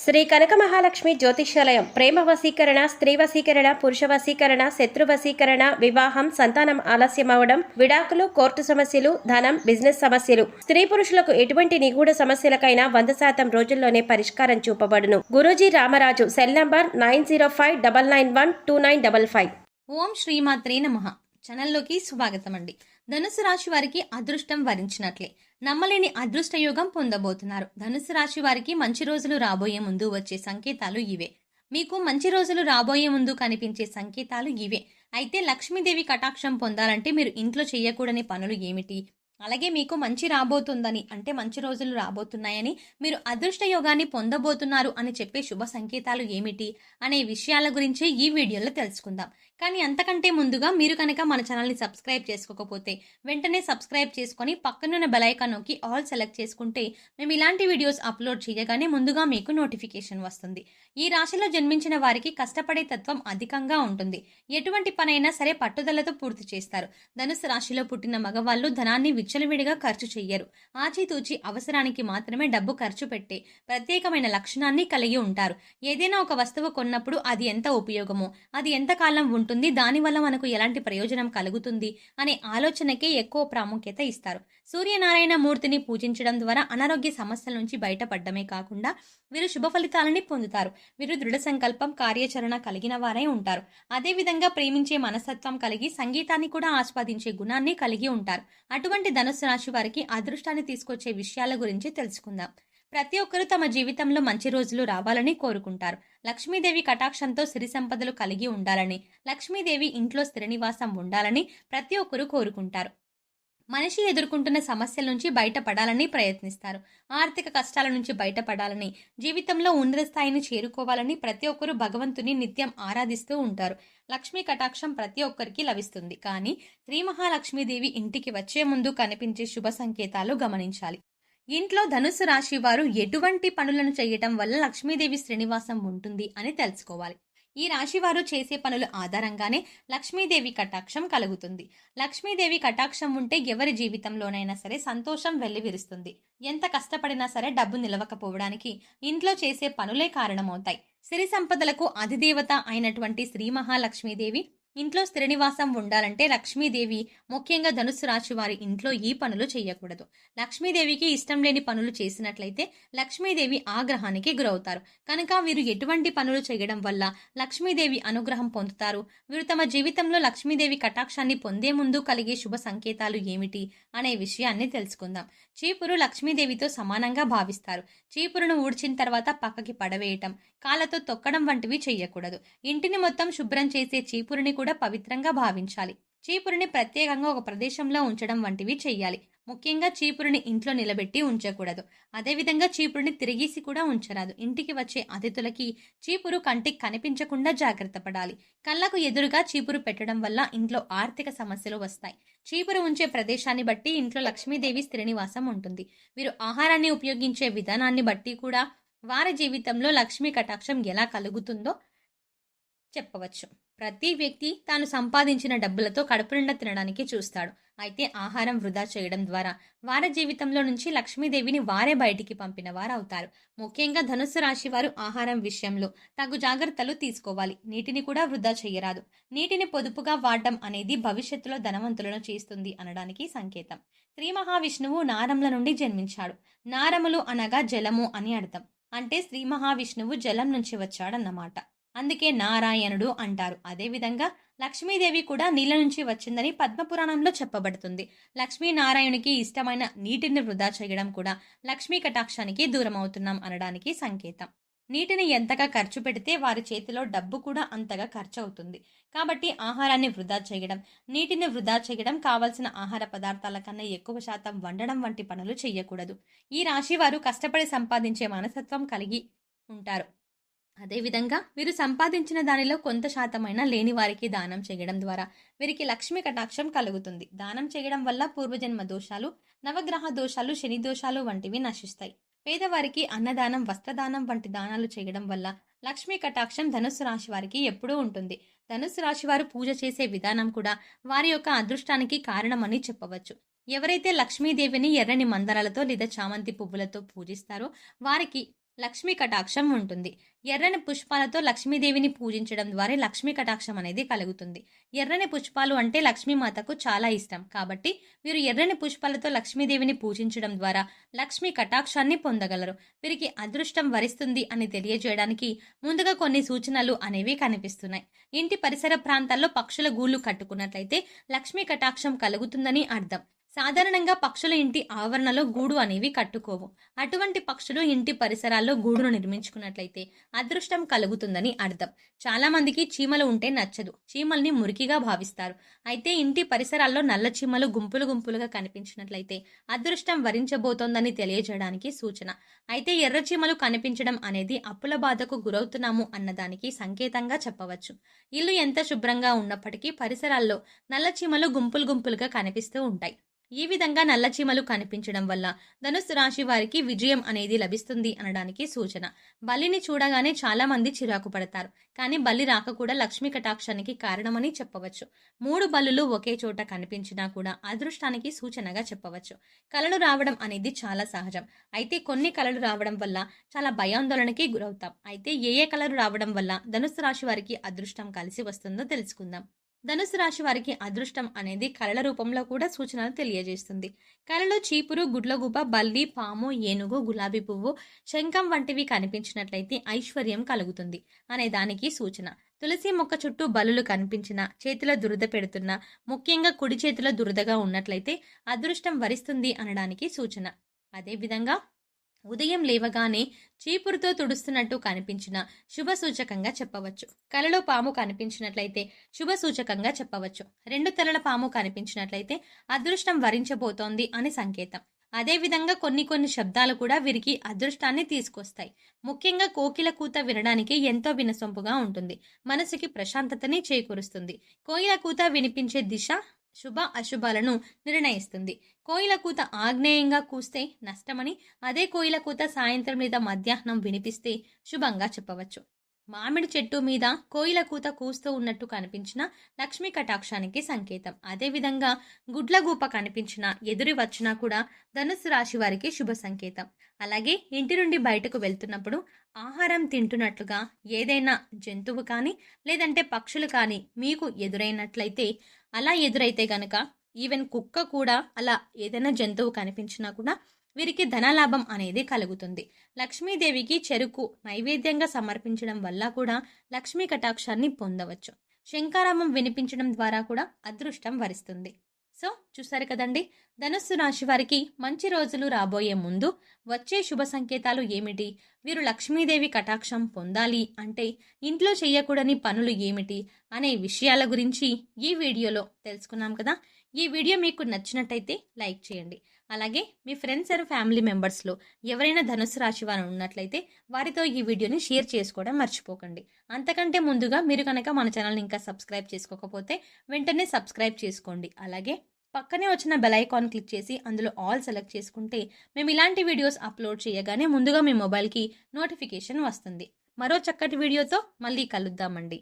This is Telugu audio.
శ్రీ కనక మహాలక్ష్మి జ్యోతిష్యాలయం ప్రేమ వశీకరణ, స్త్రీ వశీకరణ, పురుష వశీకరణ, శత్రు వశీకరణ, వివాహం, సంతానం ఆలస్యం అవడం, విడాకులు, కోర్టు సమస్యలు, ధనం, బిజినెస్ సమస్యలు, స్త్రీ పురుషులకు ఎటువంటి నిగూఢ సమస్యలకైనా 100% రోజుల్లోనే పరిష్కారం చూపబడును. గురూజీ రామరాజు. Cell number 9059912955. ఓం శ్రీమాత్రే నమః. ఛానల్లోకి స్వాగతం అండి. ధనుసు రాశి వారికి అదృష్టం వరించినట్లే నమ్మలేని అదృష్ట యోగం పొందబోతున్నారు. ధనుసు రాశి వారికి మంచి రోజులు రాబోయే ముందు వచ్చే సంకేతాలు ఇవే. మీకు మంచి రోజులు రాబోయే ముందు కనిపించే సంకేతాలు ఇవే. అయితే లక్ష్మీదేవి కటాక్షం పొందాలంటే మీరు ఇంట్లో చేయకూడని పనులు ఏమిటి, అలాగే మీకు మంచి రాబోతుందని అంటే మంచి రోజులు రాబోతున్నాయని, మీరు అదృష్ట యోగాన్ని పొందబోతున్నారు అని చెప్పే శుభ సంకేతాలు ఏమిటి అనే విషయాల గురించి ఈ వీడియోలో తెలుసుకుందాం. కానీ అంతకంటే ముందుగా మీరు కనుక మన ఛానల్ని సబ్స్క్రైబ్ చేసుకోకపోతే వెంటనే సబ్స్క్రైబ్ చేసుకొని పక్కనున్న బెల్ ఐకాన్ నొక్కి ఆల్ సెలెక్ట్ చేసుకుంటే మేము ఇలాంటి వీడియోస్ అప్లోడ్ చేయగానే ముందుగా మీకు నోటిఫికేషన్ వస్తుంది. ఈ రాశిలో జన్మించిన వారికి కష్టపడే తత్వం అధికంగా ఉంటుంది. ఎటువంటి పనైనా సరే పట్టుదలతో పూర్తి చేస్తారు. ధనుసు రాశిలో పుట్టిన మగవాళ్ళు ధనాన్ని విచ్చలవిడిగా ఖర్చు చెయ్యరు. ఆచితూచి అవసరానికి మాత్రమే డబ్బు ఖర్చు పెట్టే ప్రత్యేకమైన లక్షణాన్ని కలిగి ఉంటారు. ఏదైనా ఒక వస్తువు కొన్నప్పుడు అది ఎంత ఉపయోగమో, అది ఎంత కాలం ఉంటుంది, దానివల్ల మనకు ఎలాంటి ప్రయోజనం కలుగుతుంది అనే ఆలోచనకే ఎక్కువ ప్రాముఖ్యత ఇస్తారు. సూర్యనారాయణ మూర్తిని పూజించడం ద్వారా అనారోగ్య సమస్యల నుంచి బయటపడమే కాకుండా వీరు శుభ ఫలితాలని పొందుతారు. వీరు దృఢ సంకల్పం, కార్యాచరణ కలిగిన వారై ఉంటారు. అదేవిధంగా ప్రేమించే మనస్తత్వం కలిగి సంగీతాన్ని కూడా ఆస్వాదించే గుణాన్ని కలిగి ఉంటారు. అటువంటి ధనుసు రాశి వారికి అదృష్టాన్ని తీసుకొచ్చే విషయాల గురించి తెలుసుకుందాం. ప్రతి ఒక్కరూ తమ జీవితంలో మంచి రోజులు రావాలని కోరుకుంటారు. లక్ష్మీదేవి కటాక్షంతో సిరి సంపదలు కలిగి ఉండాలని, లక్ష్మీదేవి ఇంట్లో స్థిర నివాసం ఉండాలని ప్రతి ఒక్కరూ కోరుకుంటారు. మనిషి ఎదుర్కొంటున్న సమస్యల నుంచి బయటపడాలని ప్రయత్నిస్తారు. ఆర్థిక కష్టాల నుంచి బయటపడాలని, జీవితంలో ఉన్నత స్థాయిని చేరుకోవాలని ప్రతి ఒక్కరూ భగవంతుని నిత్యం ఆరాధిస్తూ ఉంటారు. లక్ష్మీ కటాక్షం ప్రతి ఒక్కరికి లభిస్తుంది. కానీ శ్రీ మహాలక్ష్మీదేవి ఇంటికి వచ్చే ముందు కనిపించే శుభ సంకేతాలు గమనించాలి. ఇంట్లో ధనుసు రాశి వారు ఎటువంటి పనులను చేయటం వల్ల లక్ష్మీదేవి శ్రీనివాసం ఉంటుంది అని తెలుసుకోవాలి. ఈ రాశి వారు చేసే పనుల ఆధారంగానే లక్ష్మీదేవి కటాక్షం కలుగుతుంది. లక్ష్మీదేవి కటాక్షం ఉంటే ఎవరి జీవితంలోనైనా సరే సంతోషం వెల్లివిరుస్తుంది. ఎంత కష్టపడినా సరే డబ్బు నిలవకపోవడానికి ఇంట్లో చేసే పనులే కారణమవుతాయి. సిరి సంపదలకు అధిదేవత అయినటువంటి శ్రీ మహాలక్ష్మీదేవి ఇంట్లో స్థిర నివాసం ఉండాలంటే లక్ష్మీదేవి ముఖ్యంగా ధనుస్సు రాశి వారి ఇంట్లో ఈ పనులు చేయకూడదు. లక్ష్మీదేవికి ఇష్టం లేని పనులు చేసినట్లయితే లక్ష్మీదేవి ఆగ్రహానికి గురవుతారు. కనుక వీరు ఎటువంటి పనులు చేయడం వల్ల లక్ష్మీదేవి అనుగ్రహం పొందుతారు, వీరు తమ జీవితంలో లక్ష్మీదేవి కటాక్షాన్ని పొందే ముందు కలిగే శుభ సంకేతాలు ఏమిటి అనే విషయాన్ని తెలుసుకుందాం. చీపురు లక్ష్మీదేవితో సమానంగా భావిస్తారు. చీపురును ఊడ్చిన తర్వాత పక్కకి పడవేయటం, కాళ్ళతో తొక్కడం వంటివి చేయకూడదు. ఇంటిని మొత్తం శుభ్రం చేసే చీపురుని కూడా పవిత్రంగా భావించాలి. చీపురుని ప్రత్యేకంగా ఒక ప్రదేశంలో ఉంచడం వంటివి చెయ్యాలి. ముఖ్యంగా చీపురుని ఇంట్లో నిలబెట్టి ఉంచకూడదు. అదేవిధంగా చీపురుని తిరిగేసి కూడా ఉంచరాదు. ఇంటికి వచ్చే అతిథులకి చీపురు కంటికి కనిపించకుండా జాగ్రత్త పడాలి. కళ్ళకు ఎదురుగా చీపురు పెట్టడం వల్ల ఇంట్లో ఆర్థిక సమస్యలు వస్తాయి. చీపురు ఉంచే ప్రదేశాన్ని బట్టి ఇంట్లో లక్ష్మీదేవి స్థిరనివాసం ఉంటుంది. వీరు ఆహారాన్ని ఉపయోగించే విధానాన్ని బట్టి కూడా వారి జీవితంలో లక్ష్మీ కటాక్షం ఎలా కలుగుతుందో చెప్పవచ్చు. ప్రతి వ్యక్తి తాను సంపాదించిన డబ్బులతో కడుపు నిండా తినడానికి చూస్తాడు. అయితే ఆహారం వృధా చేయడం ద్వారా వారి జీవితంలో నుంచి లక్ష్మీదేవిని వారే బయటికి పంపిన వారు అవుతారు. ముఖ్యంగా ధనుస్సు రాశి వారు ఆహారం విషయంలో తగు జాగ్రత్తలు తీసుకోవాలి. నీటిని కూడా వృధా చేయరాదు. నీటిని పొదుపుగా వాడడం అనేది భవిష్యత్తులో ధనవంతులను చేస్తుంది అనడానికి సంకేతం. శ్రీ మహావిష్ణువు నారముల నుండి జన్మించాడు. నారములు అనగా జలము అని అర్థం. అంటే శ్రీ మహావిష్ణువు జలం నుంచి వచ్చాడన్నమాట. అందుకే నారాయణుడు అంటారు. అదేవిధంగా లక్ష్మీదేవి కూడా నీళ్ళ నుంచి వచ్చిందని పద్మపురాణంలో చెప్పబడుతుంది. లక్ష్మీనారాయణునికి ఇష్టమైన నీటిని వృధా చేయడం కూడా లక్ష్మీ కటాక్షానికి దూరం అవుతున్నాం అనడానికి సంకేతం. నీటిని ఎంతగా ఖర్చు పెడితే వారి చేతిలో డబ్బు కూడా అంతగా ఖర్చు అవుతుంది. కాబట్టి ఆహారాన్ని వృధా చేయడం, నీటిని వృధా చేయడం, కావలసిన ఆహార పదార్థాల కన్నా ఎక్కువ శాతం వండడం వంటి పనులు చేయకూడదు. ఈ రాశి వారు కష్టపడి సంపాదించే మనస్తత్వం కలిగి ఉంటారు. అదేవిధంగా వీరు సంపాదించిన దానిలో కొంత శాతమైనా లేని వారికి దానం చేయడం ద్వారా వీరికి లక్ష్మీ కటాక్షం కలుగుతుంది. దానం చేయడం వల్ల పూర్వజన్మ దోషాలు, నవగ్రహ దోషాలు, శని దోషాలు వంటివి నశిస్తాయి. పేదవారికి అన్నదానం, వస్త్రదానం వంటి దానాలు చేయడం వల్ల లక్ష్మీ కటాక్షం ధనుస్సు రాశి వారికి ఎప్పుడూ ఉంటుంది. ధనుస్సు రాశి వారు పూజ చేసే విధానం కూడా వారి యొక్క అదృష్టానికి కారణమని చెప్పవచ్చు. ఎవరైతే లక్ష్మీదేవిని ఎర్రని మందారాలతో లేదా చామంతి పువ్వులతో పూజిస్తారో వారికి లక్ష్మీ కటాక్షం ఉంటుంది. ఎర్రని పుష్పాలతో లక్ష్మీదేవిని పూజించడం ద్వారా లక్ష్మీ కటాక్షం అనేది కలుగుతుంది. ఎర్రని పుష్పాలు అంటే లక్ష్మీమాతకు చాలా ఇష్టం కాబట్టి వీరు ఎర్రని పుష్పాలతో లక్ష్మీదేవిని పూజించడం ద్వారా లక్ష్మీ కటాక్షాన్ని పొందగలరు. వీరికి అదృష్టం వరిస్తుంది అని తెలియజేయడానికి ముందుగా కొన్ని సూచనలు అనేవి కనిపిస్తున్నాయి. ఇంటి పరిసర ప్రాంతాల్లో పక్షుల గూళ్ళు కట్టుకున్నట్లయితే లక్ష్మీ కటాక్షం కలుగుతుందని అర్థం. సాధారణంగా పక్షులు ఇంటి ఆవరణలో గూడు అనేవి కట్టుకోవు. అటువంటి పక్షులు ఇంటి పరిసరాల్లో గూడును నిర్మించుకున్నట్లయితే అదృష్టం కలుగుతుందని అర్థం. చాలా మందికి చీమలు ఉంటే నచ్చదు. చీమల్ని మురికిగా భావిస్తారు. అయితే ఇంటి పరిసరాల్లో నల్ల చీమలు గుంపులు గుంపులుగా కనిపించినట్లయితే అదృష్టం వరించబోతోందని తెలియజేయడానికి సూచన. అయితే ఎర్ర చీమలు కనిపించడం అనేది అప్పుల బాధకు గురవుతున్నాము అన్నదానికి సంకేతంగా చెప్పవచ్చు. ఇల్లు ఎంత శుభ్రంగా ఉన్నప్పటికీ పరిసరాల్లో నల్ల చీమలు గుంపులు గుంపులుగా కనిపిస్తూ ఉంటాయి. ఈ విధంగా నల్ల చీమలు కనిపించడం వల్ల ధనుస్సు రాశి వారికి విజయం అనేది లభిస్తుంది అనడానికి సూచన. బలిని చూడగానే చాలా మంది చిరాకు పడతారు. కానీ బలి రాక కూడా లక్ష్మీ కటాక్షానికి కారణమని చెప్పవచ్చు. 3 బల్లులు ఒకే చోట కనిపించినా కూడా అదృష్టానికి సూచనగా చెప్పవచ్చు. కలలు రావడం అనేది చాలా సహజం. అయితే కొన్ని కలలు రావడం వల్ల చాలా భయాందోళనకి గురవుతాం. అయితే ఏ కలలు రావడం వల్ల ధనుస్సు రాశి వారికి అదృష్టం కలిసి వస్తుందో తెలుసుకుందాం. ధనుసు రాశి వారికి అదృష్టం అనేది కళల రూపంలో కూడా సూచనలు తెలియజేస్తుంది. కళలో చీపురు, గుడ్లగూబ, బల్లి, పాము, ఏనుగు, గులాబీ పువ్వు, శంఖం వంటివి కనిపించినట్లయితే ఐశ్వర్యం కలుగుతుంది అనే దానికి సూచన. తులసి మొక్క చుట్టూ బలులు కనిపించినా, చేతిలో దురద పెడుతున్నా, ముఖ్యంగా కుడి చేతిలో దురదగా ఉన్నట్లయితే అదృష్టం వరిస్తుంది అనడానికి సూచన. అదేవిధంగా ఉదయం లేవగానే చీపురుతో తుడుస్తున్నట్టు కనిపించిన శుభ సూచకంగా చెప్పవచ్చు. కలలో పాము కనిపించినట్లయితే శుభ సూచకంగా చెప్పవచ్చు. 2 తలల పాము కనిపించినట్లయితే అదృష్టం వరించబోతోంది అని సంకేతం. అదేవిధంగా కొన్ని శబ్దాలు కూడా వీరికి అదృష్టాన్ని తీసుకొస్తాయి. ముఖ్యంగా కోకిల కూత వినడానికి ఎంతో వినసొంపుగా ఉంటుంది. మనసుకి ప్రశాంతతని చేకూరుస్తుంది. కోయిల కూత వినిపించే దిశ శుభ అశుభాలను నిర్ణయిస్తుంది. కోయిల కూత ఆగ్నేయంగా కూస్తే నష్టమని, అదే కోయిల కూత సాయంత్రం లేదా మధ్యాహ్నం వినిపిస్తే శుభంగా చెప్పవచ్చు. మామిడి చెట్టు మీద కోయిల కూత కూస్తూ ఉన్నట్టు కనిపించిన లక్ష్మీ కటాక్షానికి సంకేతం. అదేవిధంగా గుడ్లగూప కనిపించినా, ఎదురు వచ్చినా కూడా ధనుస్సు రాశి వారికి శుభ సంకేతం. అలాగే ఇంటి నుండి బయటకు వెళ్తున్నప్పుడు ఆహారం తింటున్నట్లుగా ఏదైనా జంతువు కానీ లేదంటే పక్షులు కానీ మీకు ఎదురైనట్లయితే, అలా ఎదురైతే గనక ఈవెన్ కుక్క కూడా అలా ఏదైనా జంతువు కనిపించినా కూడా వీరికి ధనలాభం అనేది కలుగుతుంది. లక్ష్మీదేవికి చెరుకు నైవేద్యంగా సమర్పించడం వల్ల కూడా లక్ష్మీ కటాక్షాన్ని పొందవచ్చు. శంఖారామం వినిపించడం ద్వారా కూడా అదృష్టం వరిస్తుంది. సో చూసారు కదండి, ధనుస్సు రాశి వారికి మంచి రోజులు రాబోయే ముందు వచ్చే శుభ సంకేతాలు ఏమిటి, వీరు లక్ష్మీదేవి కటాక్షం పొందాలి అంటే ఇంట్లో చేయకూడని పనులు ఏమిటి అనే విషయాల గురించి ఈ వీడియోలో తెలుసుకున్నాం కదా. ఈ వీడియో మీకు నచ్చినట్టయితే లైక్ చేయండి. అలాగే మీ ఫ్రెండ్స్ అండ్ ఫ్యామిలీ మెంబర్స్లో ఎవరైనా ధనుస్సు రాశి వారు ఉన్నట్లయితే వారితో ఈ వీడియోని షేర్ చేసుకోవడం మర్చిపోకండి. అంతకంటే ముందుగా మీరు కనుక మన ఛానల్ని ఇంకా సబ్స్క్రైబ్ చేసుకోకపోతే వెంటనే సబ్స్క్రైబ్ చేసుకోండి. అలాగే పక్కనే వచ్చిన బెల్ ఐకాన్ క్లిక్ చేసి అందులో ఆల్ సెలెక్ట్ చేసుకుంటే మేము ఇలాంటి వీడియోస్ అప్లోడ్ చేయగానే ముందుగా మీ మొబైల్కి నోటిఫికేషన్ వస్తుంది. మరో చక్కటి వీడియోతో మళ్ళీ కలుద్దామండి.